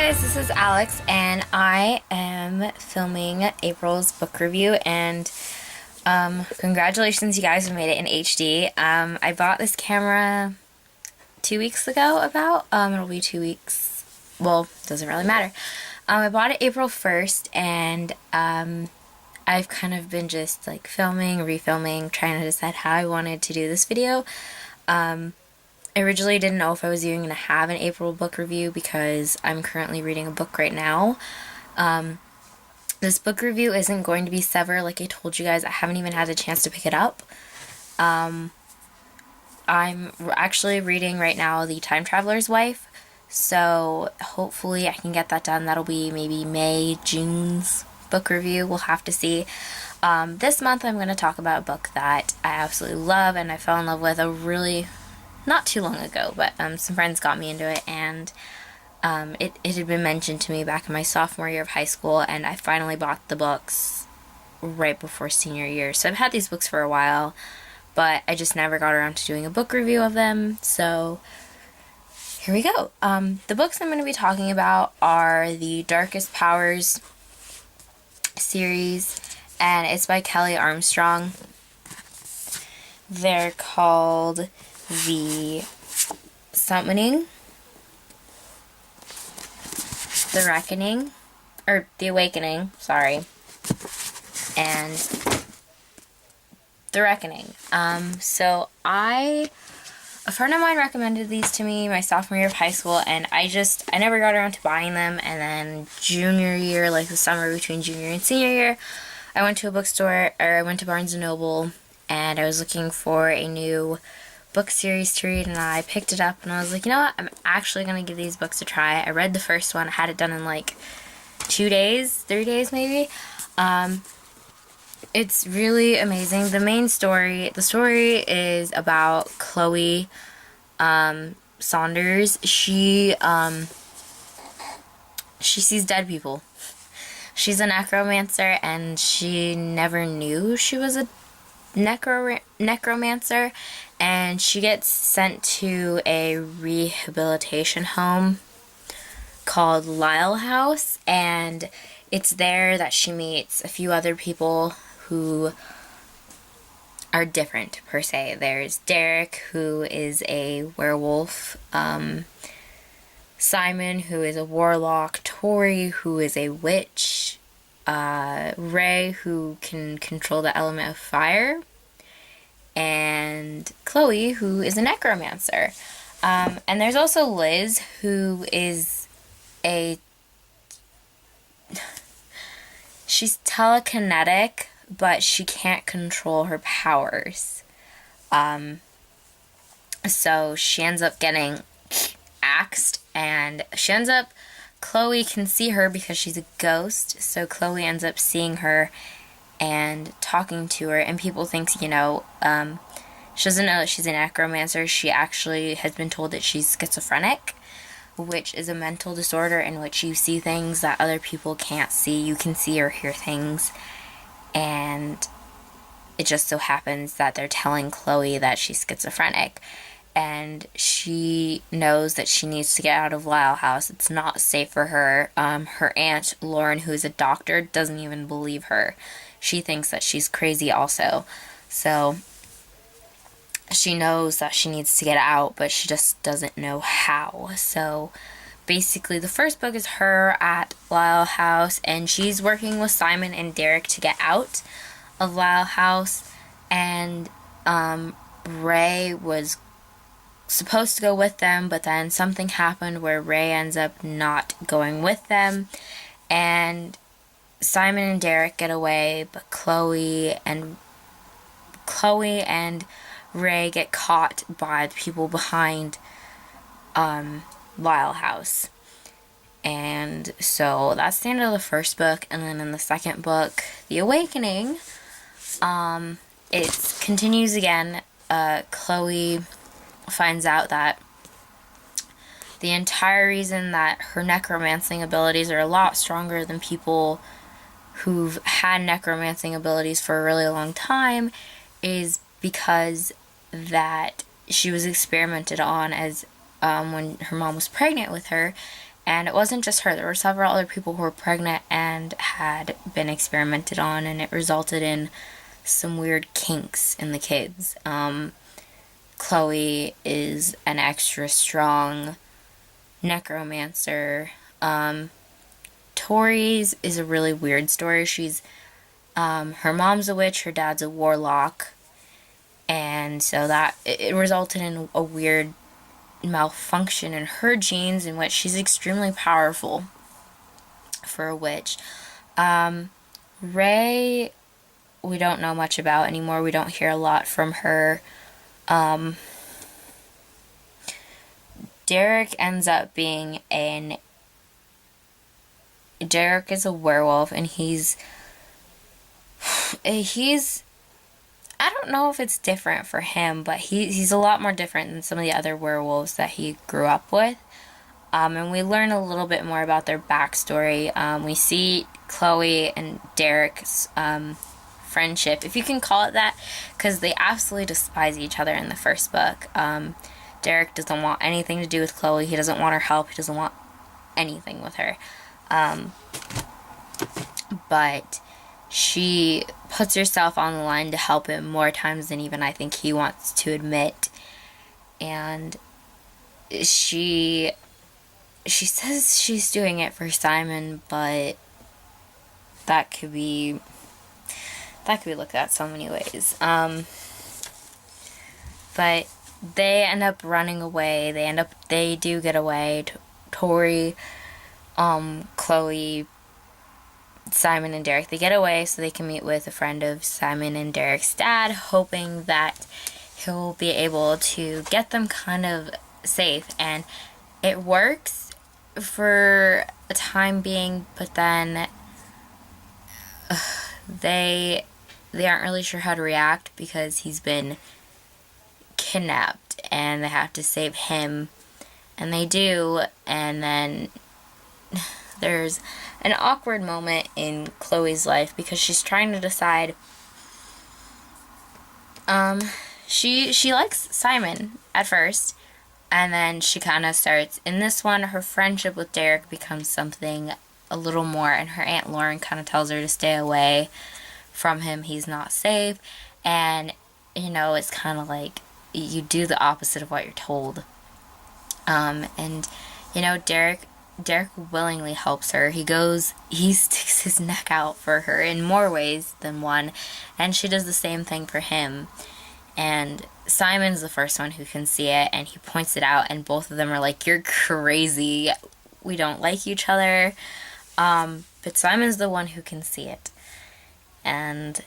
guys, this is Alex, and I am filming April's book review, and congratulations, you guys have made it in HD. I bought this camera 2 weeks ago, it'll be 2 weeks, well, doesn't really matter. I bought it April 1st, and I've kind of been just like filming, refilming, trying to decide how I wanted to do this video. I originally didn't know if I was even going to have an April book review because I'm currently reading a book right now. This book review isn't going to be Sever, like I told you guys. I haven't even had a chance to pick it up. I'm actually reading right now The Time Traveler's Wife, so hopefully I can get that done. That'll be maybe May, June's book review. We'll have to see. This month I'm going to talk about a book that I absolutely love and I fell in love with not too long ago, but some friends got me into it, and it had been mentioned to me back in my sophomore year of high school, and I finally bought the books right before senior year. So I've had these books for a while, but I just never got around to doing a book review of them, so here we go. The books I'm going to be talking about are the Darkest Powers series, and it's by Kelly Armstrong. They're called The Summoning, The Reckoning, or The Awakening, sorry, and The Reckoning. A friend of mine recommended these to me my sophomore year of high school, and I never got around to buying them, and then junior year, like the summer between junior and senior year, I went to a bookstore, or I went to Barnes & Noble, and I was looking for a new book series to read, and I picked it up, and I was like, you know what, I'm actually going to give these books a try. I read the first one. I had it done in like 3 days maybe. It's really amazing. The story is about Chloe Saunders. She sees dead people. She's a necromancer, and she never knew she was a necromancer, and she gets sent to a rehabilitation home called Lyle House, and it's there that she meets a few other people who are different per se. There's Derek, who is a werewolf, Simon, who is a warlock, Tori, who is a witch, Ray, who can control the element of fire, and Chloe, who is a necromancer. And there's also Liz, who is she's telekinetic, but she can't control her powers. So she ends up getting axed, and Chloe can see her because she's a ghost, so Chloe ends up seeing her and talking to her, and people think, she doesn't know that she's a necromancer. She actually has been told that she's schizophrenic, which is a mental disorder in which you see things that other people can't see. You can see or hear things, and it just so happens that they're telling Chloe that she's schizophrenic, and she knows that she needs to get out of Lyle House. It's not safe for her. Her aunt, Lauren, who's a doctor, doesn't even believe her. She thinks that she's crazy also. So she knows that she needs to get out, but she just doesn't know how. So basically the first book is her at Lyle House, and she's working with Simon and Derek to get out of Lyle House, and Ray was supposed to go with them, but then something happened where Ray ends up not going with them, and Simon and Derek get away, but Chloe and Ray get caught by the people behind Lyle House. And so that's the end of the first book, and then in the second book, The Awakening, it continues again. Chloe finds out that the entire reason that her necromancing abilities are a lot stronger than people who've had necromancing abilities for a really long time is because that she was experimented on as when her mom was pregnant with her, And it wasn't just her. There were several other people who were pregnant and had been experimented on, and it resulted in some weird kinks in the kids. Chloe is an extra strong necromancer. Tori's is a really weird story. She's her mom's a witch, her dad's a warlock, and so that it resulted in a weird malfunction in her genes, in which she's extremely powerful for a witch. Ray, we don't know much about anymore. We don't hear a lot from her. Derek ends up being Derek is a werewolf, and he's I don't know if it's different for him, but he's a lot more different than some of the other werewolves that he grew up with. And we learn a little bit more about their backstory. We see Chloe and Derek's friendship, if you can call it that, because they absolutely despise each other in the first book. Derek doesn't want anything to do with Chloe. He doesn't want her help. He doesn't want anything with her. But she puts herself on the line to help him more times than even I think he wants to admit. And she says she's doing it for Simon, but that could be looked at so many ways. But they end up running away. They do get away. Tori, Chloe, Simon, and Derek, they get away so they can meet with a friend of Simon and Derek's dad, hoping that he'll be able to get them kind of safe. And it works for a time being, but then they aren't really sure how to react because he's been kidnapped and they have to save him, and they do. And then there's an awkward moment in Chloe's life because she's trying to decide. She likes Simon at first, and then she kind of starts, in this one, her friendship with Derek becomes something a little more, and her Aunt Lauren kind of tells her to stay away from him. He's not safe, and, it's kind of like you do the opposite of what you're told. And, Derek willingly helps her. He sticks his neck out for her in more ways than one, and she does the same thing for him. And Simon's the first one who can see it, and he points it out, and both of them are like, "You're crazy. We don't like each other." But Simon's the one who can see it. And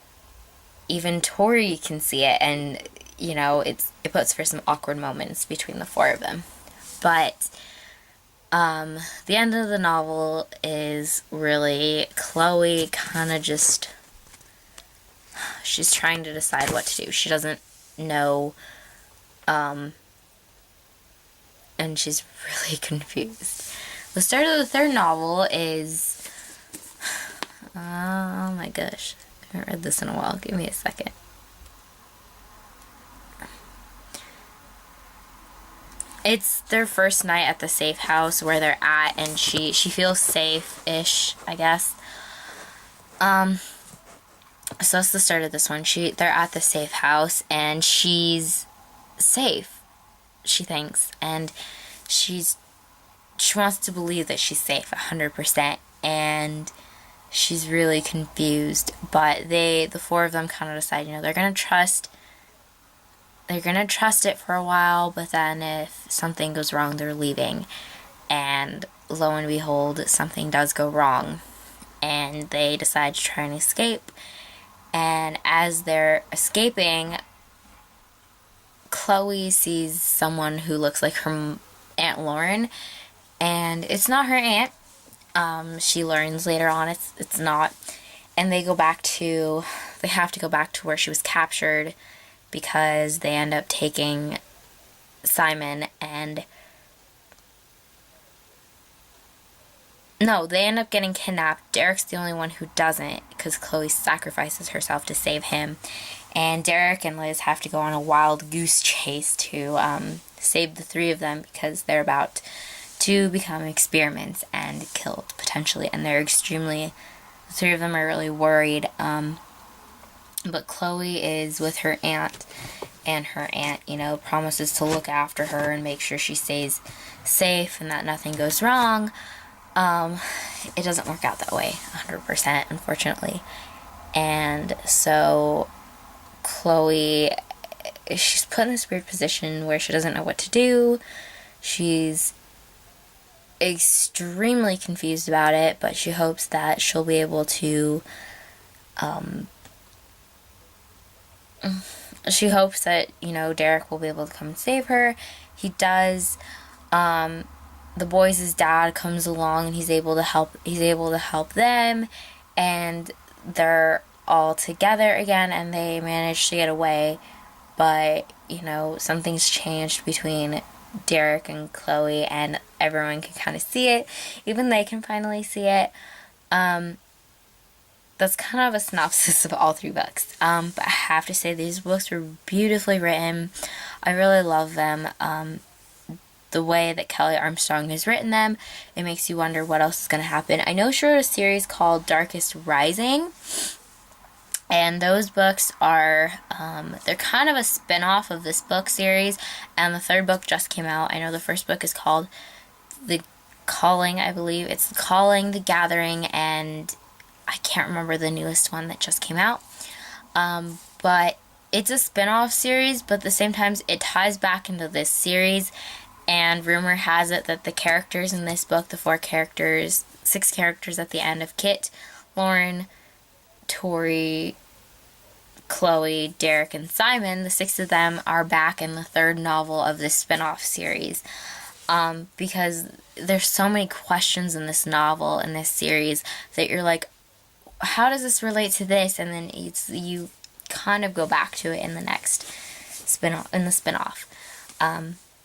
even Tori can see it, and, it puts for some awkward moments between the four of them. But the end of the novel is really Chloe kind of just, she's trying to decide what to do. She doesn't know, and she's really confused. The start of the third novel is, oh my gosh, I haven't read this in a while. Give me a second. It's their first night at the safe house where they're at, and she feels safe-ish, I guess. So that's the start of this one. They're at the safe house, and she's safe, she thinks, and she wants to believe that she's safe 100%, and she's really confused. But the four of them kind of decide, they're gonna trust it for a while, but then if something goes wrong, they're leaving. And lo and behold, something does go wrong, and they decide to try and escape. And as they're escaping, Chloe sees someone who looks like her Aunt Lauren, and it's not her aunt. She learns later on it's not. And they have to go back to where she was captured, because they end up taking Simon and... No, they end up getting kidnapped. Derek's the only one who doesn't, because Chloe sacrifices herself to save him. And Derek and Liz have to go on a wild goose chase to save the three of them, because they're about to become experiments and killed, potentially. And they're the three of them are really worried. But Chloe is with her aunt, and her aunt, promises to look after her and make sure she stays safe and that nothing goes wrong. It doesn't work out that way 100%, unfortunately. And so Chloe, she's put in this weird position where she doesn't know what to do. She's extremely confused about it, but she hopes that she'll be able to, she hopes that, Derek will be able to come and save her. He does. The boys' dad comes along and he's able to help them, and they're all together again, and they manage to get away. But, something's changed between Derek and Chloe, and everyone can kind of see it. Even they can finally see it. That's kind of a synopsis of all three books. But I have to say, these books were beautifully written. I really love them. The way that Kelly Armstrong has written them, it makes you wonder what else is going to happen. I know she wrote a series called Darkest Rising, and those books are, they're kind of a spin-off of this book series, and the third book just came out. I know the first book is called The Calling, I believe. It's The Calling, The Gathering, and I can't remember the newest one that just came out. But it's a spin-off series, but at the same time, it ties back into this series. And rumor has it that the characters in this book, the six characters at the end of Kit, Lauren, Tori, Chloe, Derek, and Simon, the six of them are back in the third novel of this spin-off series. Because there's so many questions in this novel, in this series, that you're like, how does this relate to this? And then you kind of go back to it in the next spin-off.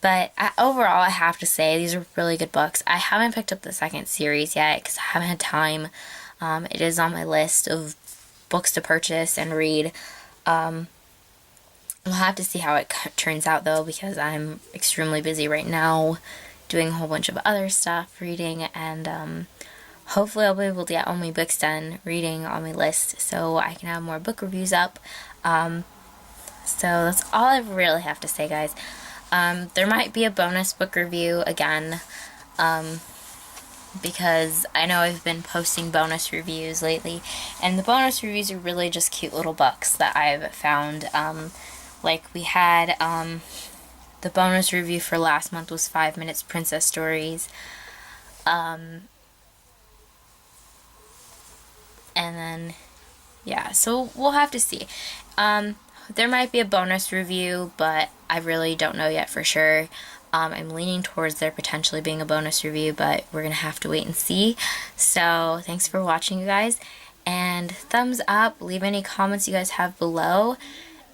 But overall, I have to say, these are really good books. I haven't picked up the second series yet because I haven't had time. It is on my list of books to purchase and read. We'll have to see how it turns out, though, because I'm extremely busy right now doing a whole bunch of other stuff, reading, and hopefully I'll be able to get all my books done, reading on my list, so I can have more book reviews up. So that's all I really have to say, guys. There might be a bonus book review again, because I know I've been posting bonus reviews lately, and the bonus reviews are really just cute little books that I've found. Like we had, the bonus review for last month was 5 Minutes Princess Stories, and then, yeah, so we'll have to see. There might be a bonus review, but I really don't know yet for sure. I'm leaning towards there potentially being a bonus review, but we're going to have to wait and see. So, thanks for watching, you guys. And thumbs up, leave any comments you guys have below.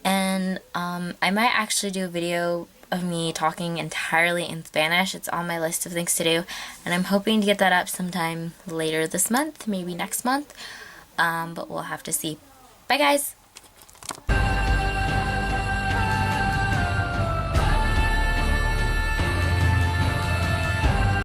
And I might actually do a video of me talking entirely in Spanish. It's on my list of things to do. And I'm hoping to get that up sometime later this month, maybe next month. But we'll have to see. Bye, guys!